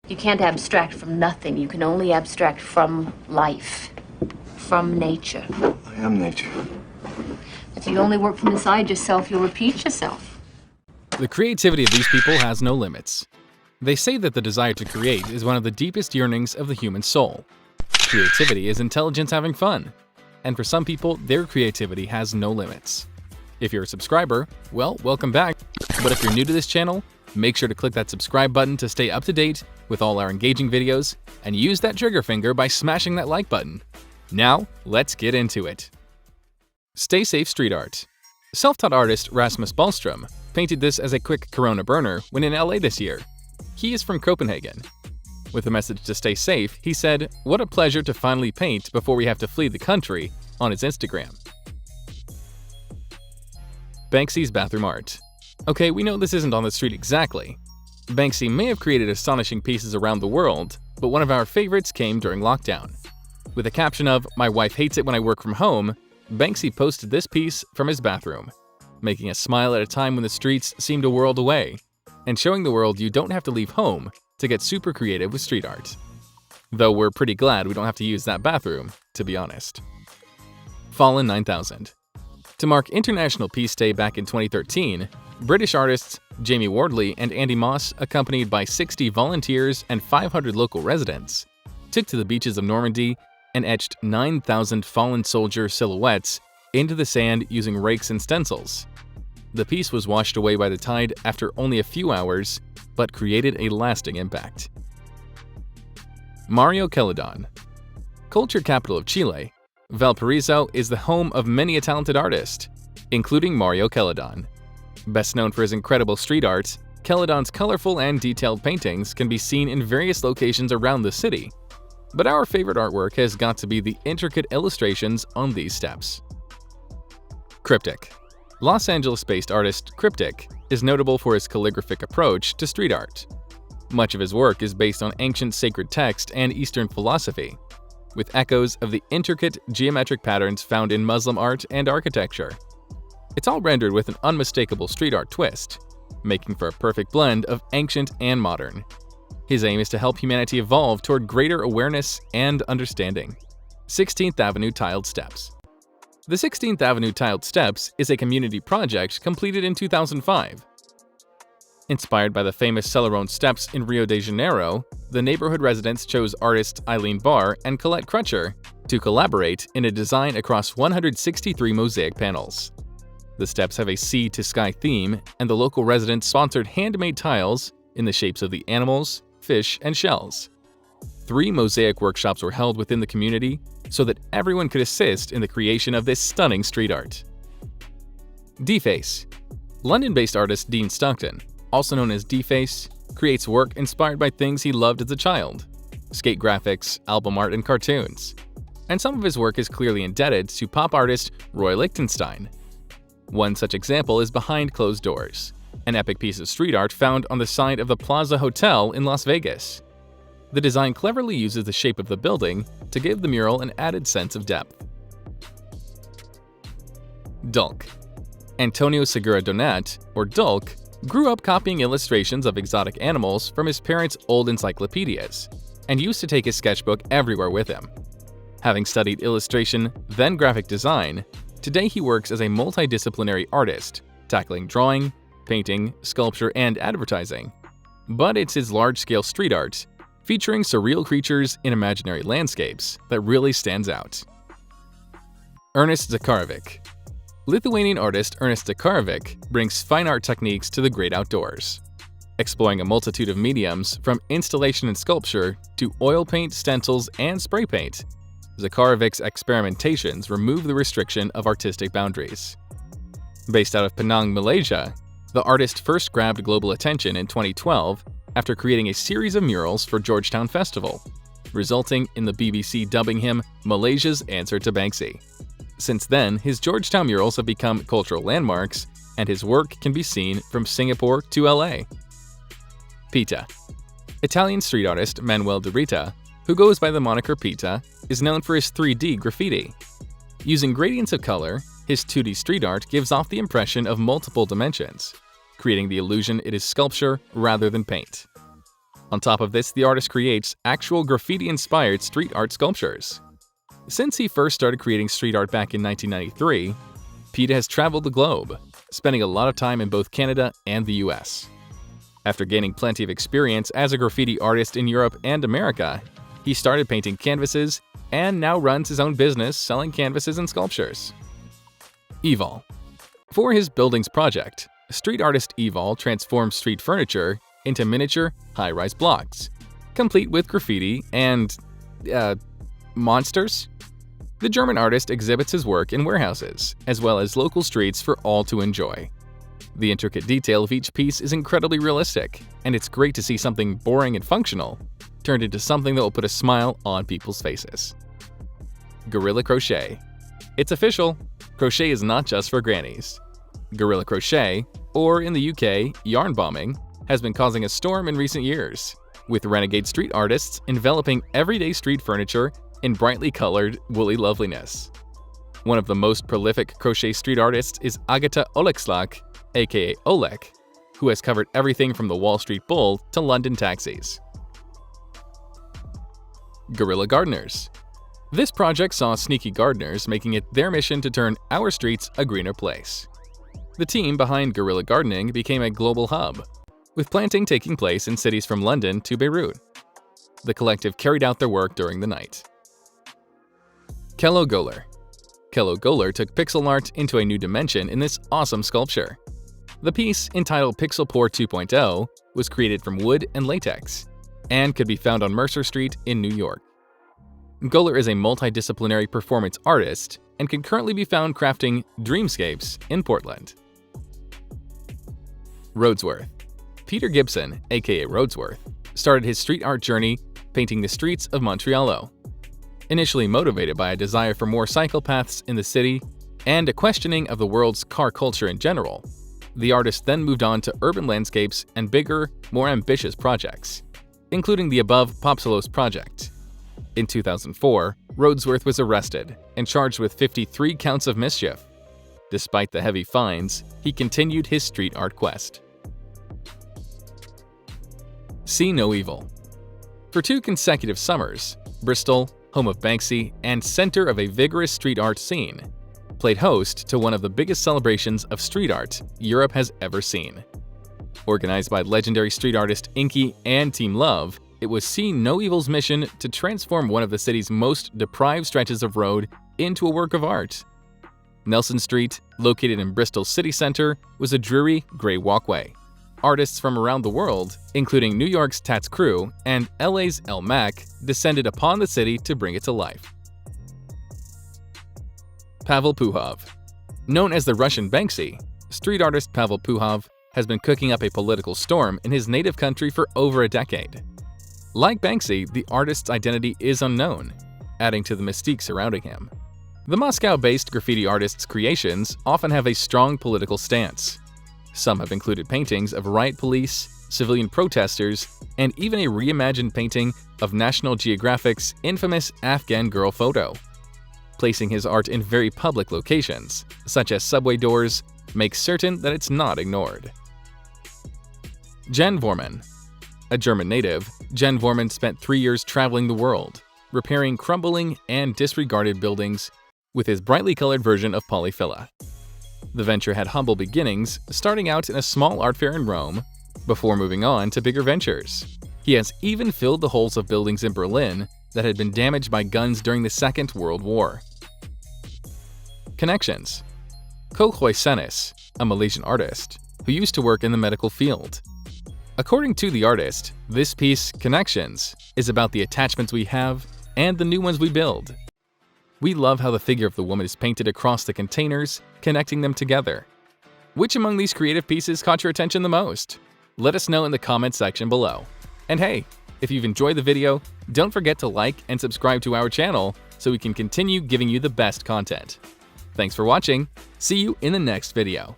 You can't abstract from nothing. You can only abstract from life, from nature. I am nature. If you only work from inside yourself, you'll repeat yourself. The creativity of these people has no limits. They say that the desire to create is one of the deepest yearnings of the human soul. Creativity is intelligence having fun. And for some people, their creativity has no limits. If you're a subscriber, well, welcome back. But if you're new to this channel, make sure to click that subscribe button to stay up to date with all our engaging videos, and use that trigger finger by smashing that like button. Now, let's get into it. Stay Safe Street Art. Self-taught artist Rasmus Ballström painted this as a quick Corona burner when in LA this year. He is from Copenhagen. With a message to stay safe, he said, "What a pleasure to finally paint before we have to flee the country," on his Instagram. Banksy's bathroom art. Okay, we know this isn't on the street exactly. Banksy may have created astonishing pieces around the world, but one of our favorites came during lockdown. With a caption of, "My wife hates it when I work from home," Banksy posted this piece from his bathroom, making us smile at a time when the streets seemed a world away, and showing the world you don't have to leave home to get super creative with street art. Though we're pretty glad we don't have to use that bathroom, to be honest. Fallen 9000. To mark International Peace Day back in 2013, British artists Jamie Wardley and Andy Moss, accompanied by 60 volunteers and 500 local residents, took to the beaches of Normandy and etched 9,000 fallen soldier silhouettes into the sand using rakes and stencils. The piece was washed away by the tide after only a few hours, but created a lasting impact. Mario Celedon. Culture capital of Chile, Valparaiso is the home of many a talented artist, including Mario Celedon. Best known for his incredible street art, Celedon's colorful and detailed paintings can be seen in various locations around the city. But our favorite artwork has got to be the intricate illustrations on these steps. Cryptic. Los Angeles-based artist Cryptic is notable for his calligraphic approach to street art. Much of his work is based on ancient sacred text and Eastern philosophy, with echoes of the intricate geometric patterns found in Muslim art and architecture. It's all rendered with an unmistakable street art twist, making for a perfect blend of ancient and modern. His aim is to help humanity evolve toward greater awareness and understanding. 16th Avenue Tiled Steps. The 16th Avenue Tiled Steps is a community project completed in 2005. Inspired by the famous Celerone Steps in Rio de Janeiro, the neighborhood residents chose artists Eileen Barr and Colette Crutcher to collaborate in a design across 163 mosaic panels. The steps have a sea to sky theme, and the local residents sponsored handmade tiles in the shapes of the animals, fish, and shells. 3 mosaic workshops were held within the community so that everyone could assist in the creation of this stunning street art. Deface. London-based artist Dean Stockton, also known as Deface, creates work inspired by things he loved as a child: skate graphics, album art, and cartoons. And some of his work is clearly indebted to pop artist Roy Lichtenstein. One such example is Behind Closed Doors, an epic piece of street art found on the side of the Plaza Hotel in Las Vegas. The design cleverly uses the shape of the building to give the mural an added sense of depth. Dulk. Antonio Segura Donat, or Dulk, grew up copying illustrations of exotic animals from his parents' old encyclopedias, and used to take his sketchbook everywhere with him. Having studied illustration, then graphic design, today he works as a multidisciplinary artist, tackling drawing, painting, sculpture, and advertising. But it's his large-scale street art, featuring surreal creatures in imaginary landscapes, that really stands out. Ernest Zakarovic. Lithuanian artist Ernest Zakarovic brings fine art techniques to the great outdoors. Exploring a multitude of mediums, from installation and sculpture to oil paint, stencils, and spray paint, Zakarovic's experimentations remove the restriction of artistic boundaries. Based out of Penang, Malaysia, the artist first grabbed global attention in 2012 after creating a series of murals for Georgetown Festival, resulting in the BBC dubbing him Malaysia's answer to Banksy. Since then, his Georgetown murals have become cultural landmarks, and his work can be seen from Singapore to LA. Pita. Italian street artist Manuel de Rita, who goes by the moniker Pita, is known for his 3D graffiti. Using gradients of color, his 2D street art gives off the impression of multiple dimensions, creating the illusion it is sculpture rather than paint. On top of this, the artist creates actual graffiti-inspired street art sculptures. Since he first started creating street art back in 1993, Pete has traveled the globe, spending a lot of time in both Canada and the US. After gaining plenty of experience as a graffiti artist in Europe and America, he started painting canvases and now runs his own business selling canvases and sculptures. Evol. For his buildings project, street artist Evol transforms street furniture into miniature, high-rise blocks, complete with graffiti and, monsters? The German artist exhibits his work in warehouses, as well as local streets for all to enjoy. The intricate detail of each piece is incredibly realistic, and it's great to see something boring and functional turned into something that will put a smile on people's faces. Guerrilla Crochet. It's official, crochet is not just for grannies. Guerrilla crochet, or in the UK, yarn bombing, has been causing a storm in recent years, with renegade street artists enveloping everyday street furniture in brightly colored, woolly loveliness. One of the most prolific crochet street artists is Agata Olekslak, aka Olek, who has covered everything from the Wall Street Bull to London taxis. Guerrilla Gardeners. This project saw sneaky gardeners making it their mission to turn our streets a greener place. The team behind guerrilla gardening became a global hub, with planting taking place in cities from London to Beirut. The collective carried out their work during the night. Kello Goller. Kello Goller took pixel art into a new dimension in this awesome sculpture. The piece, entitled Pixel Pour 2.0, was created from wood and latex, and could be found on Mercer Street in New York. Goller is a multidisciplinary performance artist and can currently be found crafting dreamscapes in Portland. Rhodsworth. Peter Gibson, aka Rhodsworth, started his street art journey painting the streets of Montreal. Initially motivated by a desire for more cycle paths in the city and a questioning of the world's car culture in general, the artist then moved on to urban landscapes and bigger, more ambitious projects, including the above Popsilos project. In 2004, Rhodsworth was arrested and charged with 53 counts of mischief. Despite the heavy fines, he continued his street art quest. See No Evil. For 2 consecutive summers, Bristol, home of Banksy and center of a vigorous street art scene, played host to one of the biggest celebrations of street art Europe has ever seen. Organized by legendary street artist Inky and Team Love, it was See No Evil's mission to transform one of the city's most deprived stretches of road into a work of art. Nelson Street, located in Bristol city center, was a dreary, gray walkway. Artists from around the world, including New York's Tats Crew and LA's El Mac, descended upon the city to bring it to life. Pavel Puhov. Known as the Russian Banksy, street artist Pavel Puhov has been cooking up a political storm in his native country for over a decade. Like Banksy, the artist's identity is unknown, adding to the mystique surrounding him. The Moscow-based graffiti artist's creations often have a strong political stance. Some have included paintings of riot police, civilian protesters, and even a reimagined painting of National Geographic's infamous Afghan girl photo. Placing his art in very public locations, such as subway doors, makes certain that it's not ignored. Jan Vormann. A German native, Jan Vormann spent 3 years traveling the world, repairing crumbling and disregarded buildings with his brightly colored version of polyphila. The venture had humble beginnings, starting out in a small art fair in Rome, before moving on to bigger ventures. He has even filled the holes of buildings in Berlin that had been damaged by guns during the Second World War. Connections. Kokhoy Senis, a Malaysian artist, who used to work in the medical field. According to the artist, this piece, Connections, is about the attachments we have and the new ones we build. We love how the figure of the woman is painted across the containers, connecting them together. Which among these creative pieces caught your attention the most? Let us know in the comments section below. And hey, if you've enjoyed the video, don't forget to like and subscribe to our channel so we can continue giving you the best content. Thanks for watching. See you in the next video.